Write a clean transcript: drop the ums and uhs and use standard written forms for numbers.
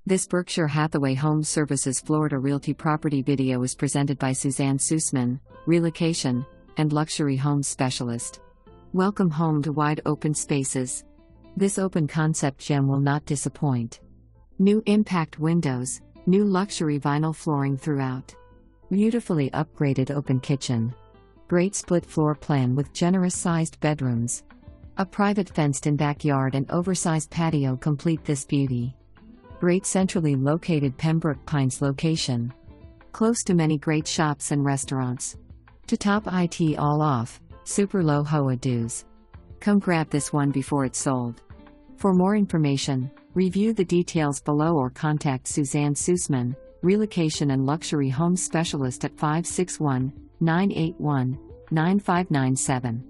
This Berkshire Hathaway HomeServices Florida Realty property video is presented by Suzanne Susman, Relocation, and Luxury Homes Specialist. Welcome home to wide open spaces. This open concept gem will not disappoint. New impact windows, new luxury vinyl flooring throughout. Beautifully upgraded open kitchen. Great split floor plan with generous sized bedrooms. A private fenced-in backyard and oversized patio complete this beauty. Great centrally located Pembroke Pines location. Close to many great shops and restaurants. To top it all off, super low HOA dues. Come grab this one before it's sold. For more information, review the details below or contact Suzanne Susman, Relocation and Luxury Home Specialist at 561-981-9597.